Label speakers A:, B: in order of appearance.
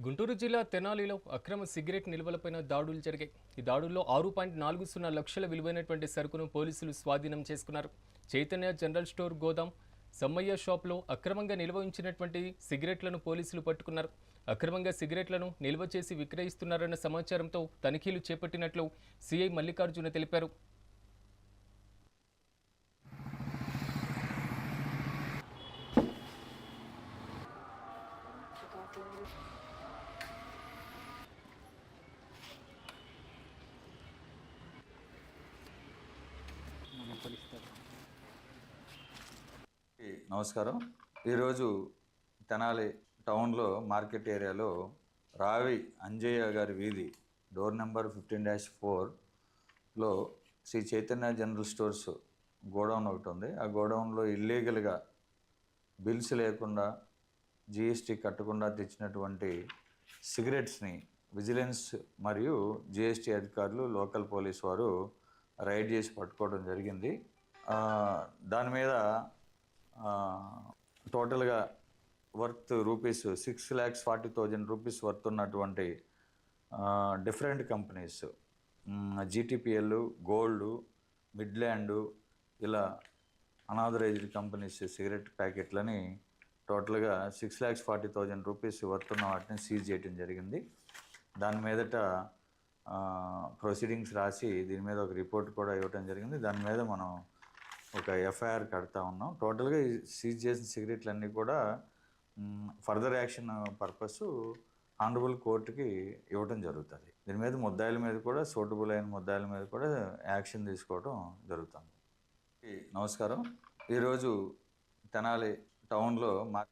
A: గుంటూరు జిల్లా తెనాలిలో అక్రమ సిగరెట్ నిల్వలపైన దాడులు జరిగాయి. ఈ దాడుల్లో 6.40 లక్షల విలువైనటువంటి సరుకును పోలీసులు స్వాధీనం చేసుకున్నారు. చైతన్య జనరల్ స్టోర్ గోదాం సమ్మయ్య షాప్లో అక్రమంగా నిల్వ ఉంచినటువంటి సిగరెట్లను పోలీసులు పట్టుకున్నారు. అక్రమంగా సిగరెట్లను నిల్వ చేసి విక్రయిస్తున్నారన్న సమాచారంతో తనిఖీలు చేపట్టినట్లు సిఐ మల్లికార్జున తెలిపారు.
B: నమస్కారం. ఈరోజు తెనాలి టౌన్లో మార్కెట్ ఏరియాలో రావి అంజయ్య గారి వీధి డోర్ నెంబర్ 15-4లో Sri Chaitanya general stores godown ఒకటి ఉంది. ఆ గోడౌన్లో ఇల్లీగల్గా బిల్స్ లేకుండా జిఎస్టీ కట్టకుండా తెచ్చినటువంటి సిగరెట్స్ని విజిలెన్స్ మరియు జిఎస్టీ అధికారులు లోకల్ పోలీస్ వారు రైడ్ చేసి పట్టుకోవడం జరిగింది. దాని మీద టోటల్గా వర్త్ రూపీస్ 6,40,000 రూపీస్ వర్త్ ఉన్నటువంటి different companies GTPL, gold, Midland ఇలా అనాథరైజ్డ్ కంపెనీస్ సిగరెట్ ప్యాకెట్లని టోటల్గా 6,40,000 రూపీస్ వర్త్ ఉన్న వాటిని సీజ్ చేయడం జరిగింది. దాని మీదట ప్రొసీడింగ్స్ రాసి దీని మీద ఒక రిపోర్ట్ కూడా ఇవ్వడం జరిగింది. దాని మీద మనం ఒక ఎఫ్ఐఆర్ కడతా ఉన్నాం. టోటల్గా సీజ్ చేసిన సిగరెట్లన్నీ కూడా ఫర్దర్ యాక్షన్ పర్పస్ ఆనరబుల్ కోర్టుకి ఇవ్వడం జరుగుతుంది. దీని మీద ముద్దాయిల మీద కూడా సూటబుల్ అయిన ముద్దాయిల మీద కూడా యాక్షన్ తీసుకోవడం జరుగుతుంది. నమస్కారం. ఈరోజు తెనాలి టౌన్లో